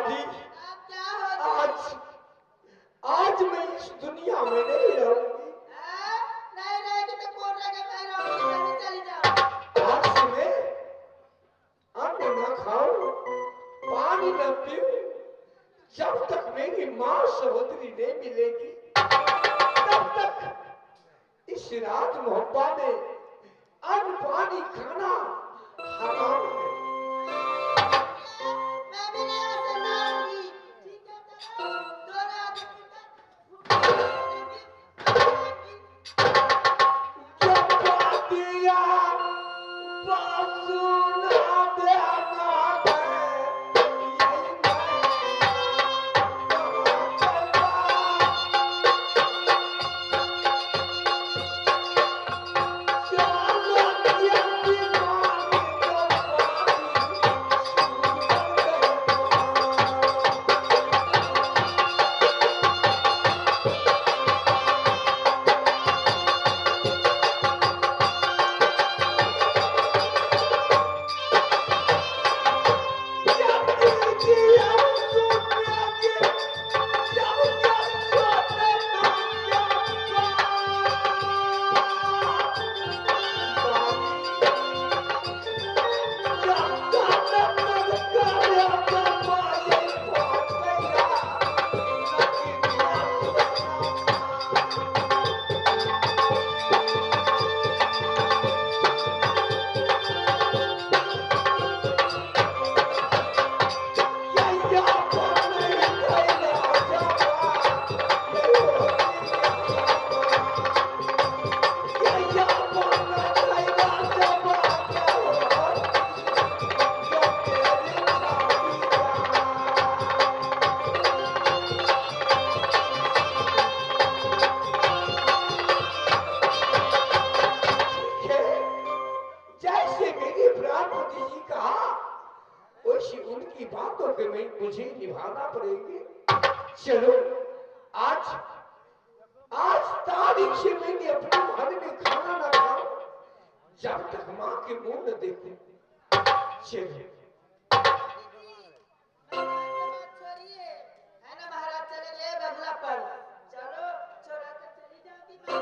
दादी, आज आज मैं इस दुनिया में नहीं रहूंगी। नहीं रहेगी तो कौन रहेगा? मैं रहूंगी, मैं भी चली जाऊं। आज से मैं अन्न न खाऊं, पानी न पीऊं, जब तक मेरी माँ सहोदरी नहीं मिलेगी तब तक इस राज मोहब्बा में अन्न पानी खाना हराम है। मैं भी नहीं ऐसे रहूंगी। ठीक है चलो, दोनों आदमी जब बातिया बासुना देना है, यही मुझे निभाना पड़ेगी। चलो आज आज तारीख से मैंने अपने घर में खाना ना खाऊं जब तक माँ के मुंह न देखूं। चलो छोड़िए, है ना महाराज, चलेंगे बंगला पर। चलो छोड़ा कर चली जाऊंगी मैं।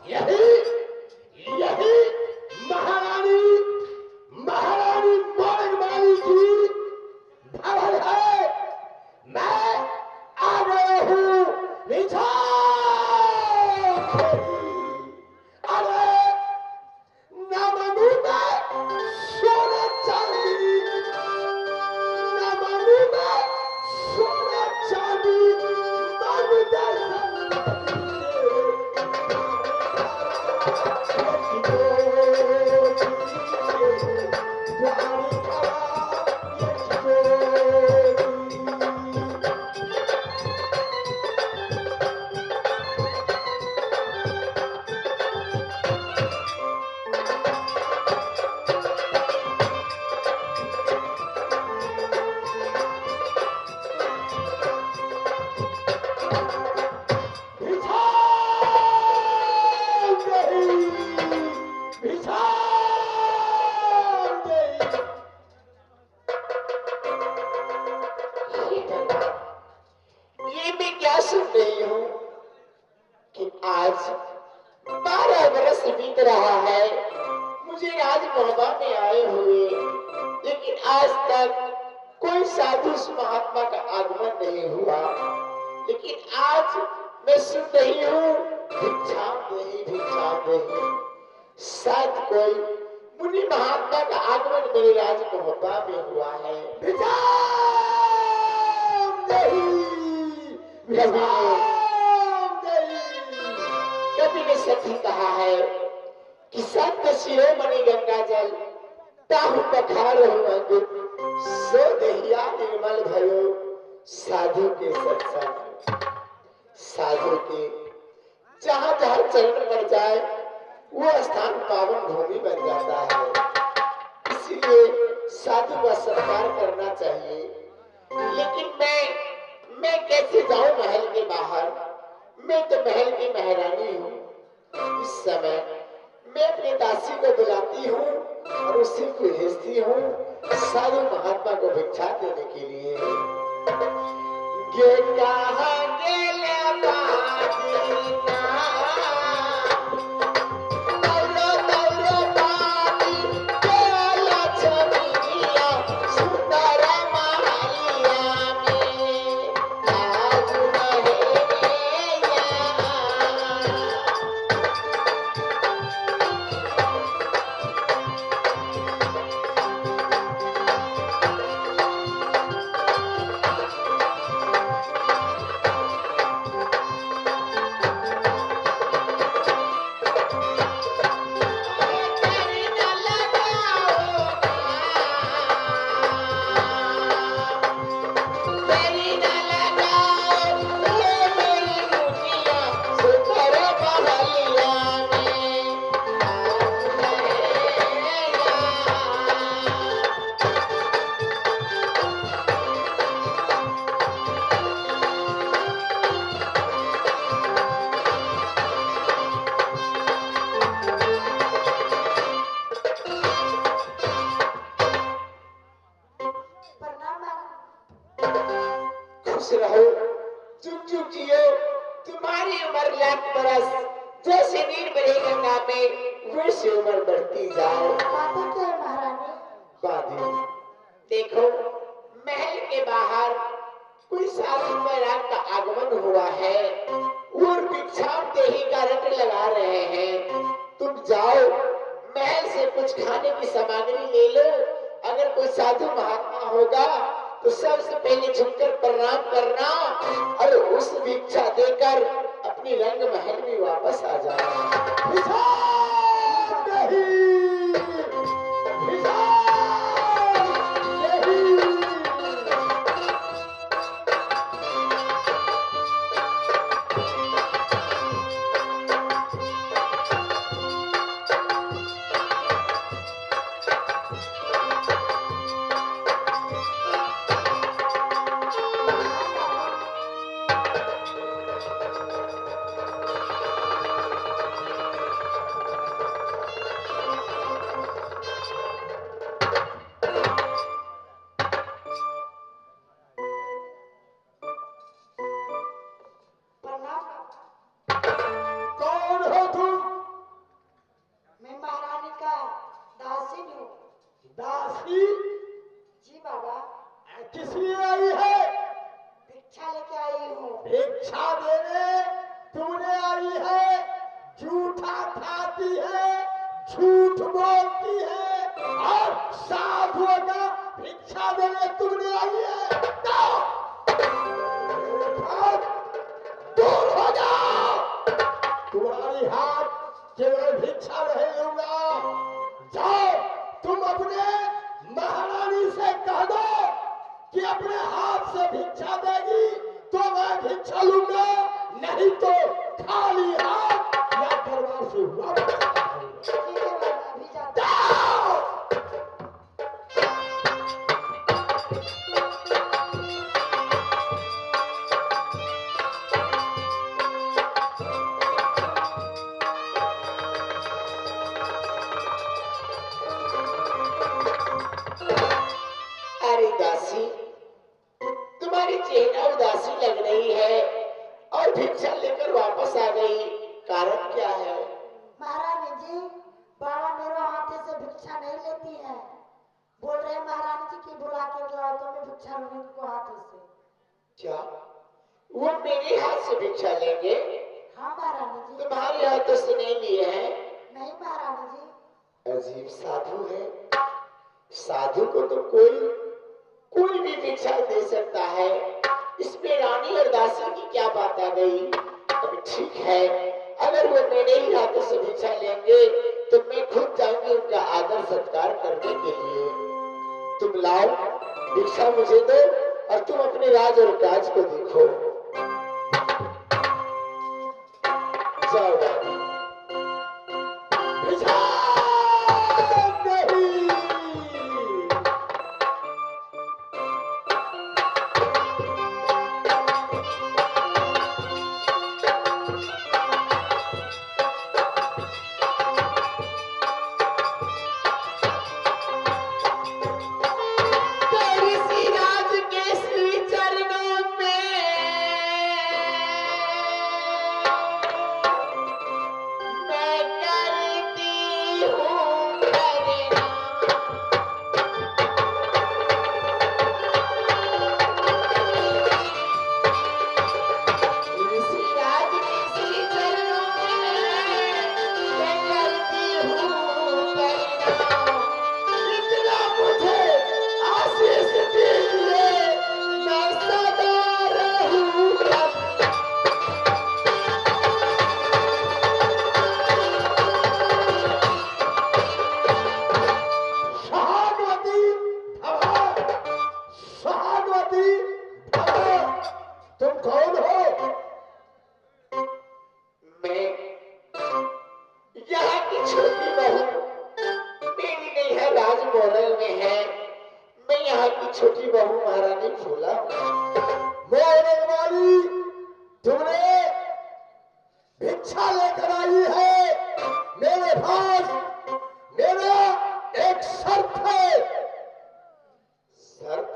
यही यही महारानी राजमहल में आए हुए, लेकिन आज तक कोई साधु उस महात्मा का आगमन नहीं हुआ। लेकिन आज मैं सुन रही हूँ भिक्षा नहीं, शायद कोई मुनि महात्मा का आगमन मेरे राजमहल में हुआ है। भिक्षा कभी ने सच ही कहा है कि संत शिरोमणि गंगा जल ताहु पखार अंग सो दहिया निर्मल भयो साधु के सत्संग। साधु के जहां जहां चरण पड़ जाए वो स्थान पावन भूमि बन जाता है, इसलिए साधु का सत्कार करना चाहिए। लेकिन मैं कैसे जाऊं महल के बाहर? मैं तो महल की महारानी हूँ। इस समय मैं अपनी दासी को बुलाती हूँ और उसी को भेजती हूँ साधु महात्मा को भिक्षा देने के लिए। खुश रहो, चुप चुप जियो, तुम्हारी उम्र लाख बरस जैसे नीर बहे गंगा में वैसे उम्र बढ़ती जाए। बातें क्या है महारानी? बाधी देखो, महल के बाहर कोई साधु महाराज का आगमन हुआ है और भिक्षावदेही का रट लगा रहे हैं। तुम जाओ महल से कुछ खाने की सामग्री ले लो। अगर कोई साधु महात्मा होगा तो सबसे पहले झुककर प्रणाम करना और उस भिक्षा देकर अपनी रंग महल में वापस आ जाना। दासी जी बाबा। किस लिए आई है? भिक्षा लेके आई हूँ। भिक्षा देने तुमने आई है? झूठा खाती है, झूठ बोलती है और साधुओं का भिक्षा देने तुमने आई है। दूर हो जाओ, तुम्हारी हाथ केवल भिक्षा नहीं लूंगा। जाओ तुम अपने महारानी से कह दो कि अपने हाथ से भिक्षा देगी तो मैं भिक्षा लूंगा, नहीं तो खाली हाथ या दरबार से वापस भिक्षा नहीं लेती है। बोल रहे महारानी जी की बुला के लाओ तो मैं भिक्षा लूंगी उनको हाथों से। क्या वो मेरे हाथ से भिक्षा लेंगे? हाँ महारानी जी। तुम्हारे हाथों से नहीं लिए हैं? नहीं महारानी जी। अजीब साधु है। साधु को तो कोई भी भिक्षा दे सकता है, इसमें रानी और दासी की क्या बात आ गई? अब ठीक है, अगर वो मेरे ही हाथों से भिक्षा लेंगे तो मैं खुद जाऊंगी उनका आदर सत्कार करने के लिए। तुम लाओ भिक्षा मुझे दो और तुम अपने राज और काज को देखो। जाओ भिक्षा छोटी बहू महारानी फूला। मोरे वाली तुमने भिक्षा लेकर आई है मेरे पास। मेरा एक शर्त है। शर्त?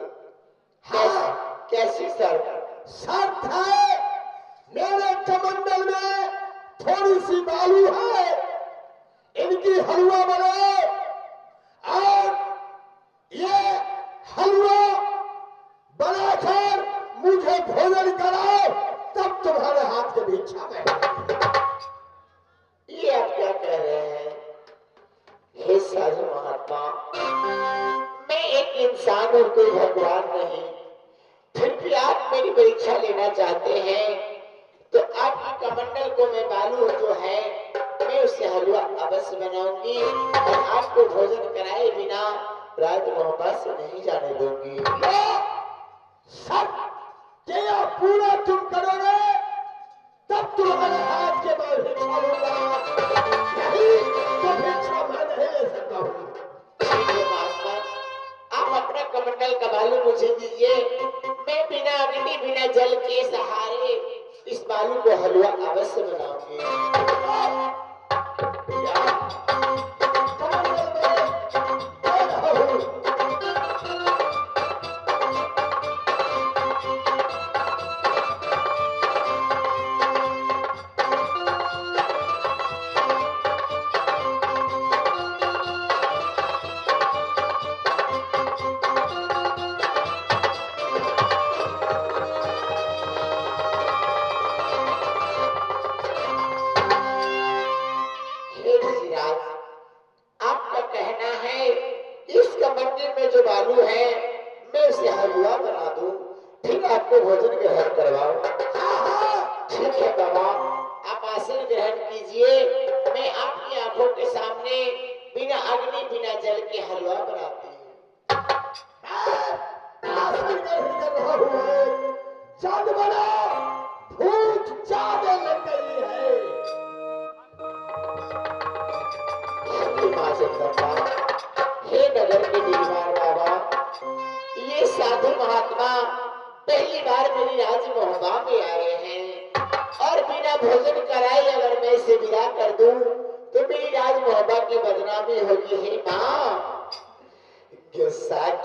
हाँ, कैसी शर्त? शर्त है मेरे कमंडल में थोड़ी सी बालू है, इनकी हलवा बनाओ और ये हलवा बनाकर मुझे भोजन कराओ, तब तुम्हारे हाथ के भिक्षा में। ये आप क्या कह रहे हैं? हे साधु महात्मा, मैं एक इंसान हूं, कोई भगवान नहीं। फिर भी आप मेरी परीक्षा लेना चाहते हैं तो आपकी कमंडल को मैं बालू जो है मैं उससे हलवा अवश्य बनाऊंगी और आपको भोजन कराए बिना राज मोहब्बत से नहीं जाने दूंगी। सब क्या पूरा तुम करोगे तब तुम्हारे हाथ के मैं भिक्षा लूंगा, नहीं तो भिक्षा मैं नहीं ले सकता हूँ। महात्मा, आप अपना कमंडल का बालू मुझे दीजिए, मैं बिना अग्नि बिना जल के सहारे इस बालू को हलवा अवश्य बनाऊंगी। साथ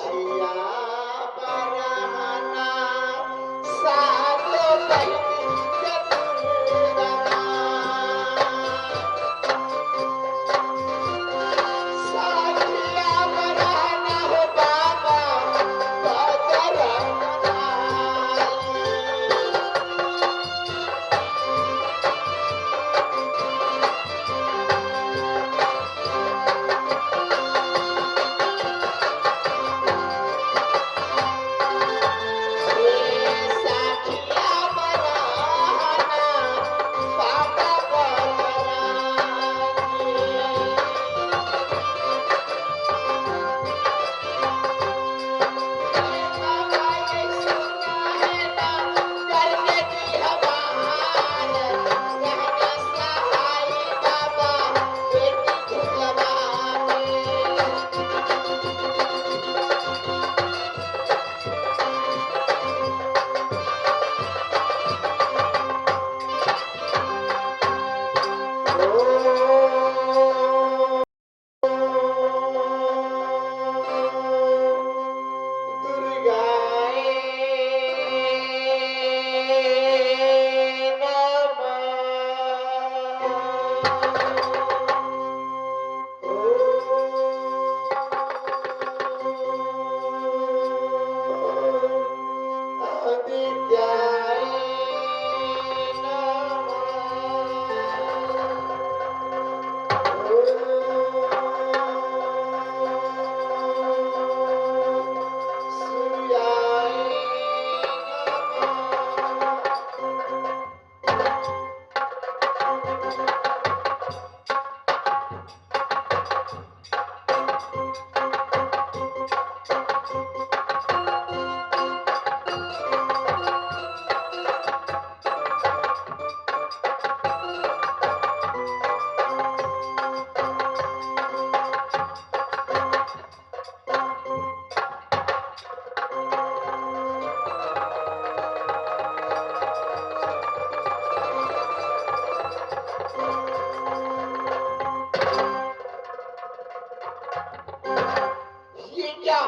क्या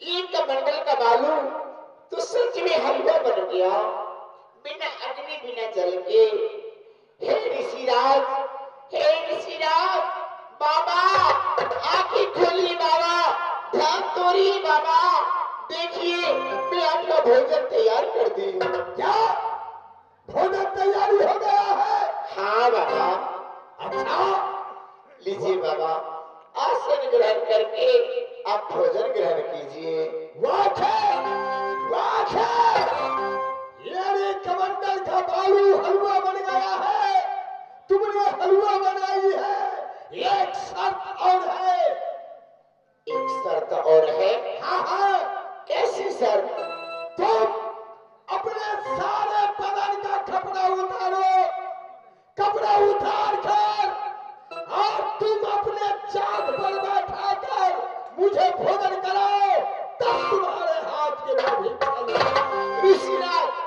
एक कमंडल का बालू तो सच में हलवा बन गया, बिना अग्नि बिना जल के। हे ऋषिराज, हे ऋषिराज, बाबा आंखें खोलिए बाबा, ध्यान तोड़िए बाबा, देखिए मैं आपका भोजन तैयार कर दी। क्या भोजन तैयारी हो गया है? हाँ बाबा। अच्छा लीजिए बाबा, आसन ग्रहण करके आप भोजन ग्रहण कीजिए। वाह ये कमंडल का बालू हलवा बन गया है, तुमने हलवा बनाई है। एक शर्त और है। एक शर्त और है? हाँ, कैसी शर्त? तुम अपने सारे बदन का कपड़ा उतारो, कपड़ा उतार कर और तुम अपने चांद पर बैठा कर मुझे भोजन कराओ, तब तुम्हारे हाथ के मैं भी खाऊंगा। ऋषिराज,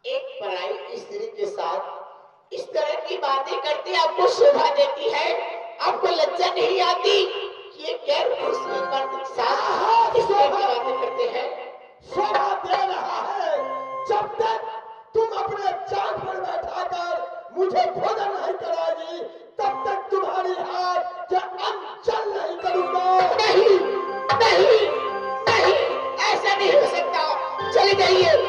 एक पराई स्त्री के साथ इस तरह की बातें करते आपको शोभा देती है? आपको लज्जा नहीं आती? ये गैर मुस्लिम मर्द के साथ इस तरह की बातें करते हैं? शोभा दे रहा है। जब तक तुम अपने चांद पर बैठा कर मुझे भोजन नहीं कराएगी, तब तक तुम्हारी हाथ के अंचल नहीं करूंगा। नहीं नहीं नहीं, ऐसा नहीं हो सकता। चले जाइए।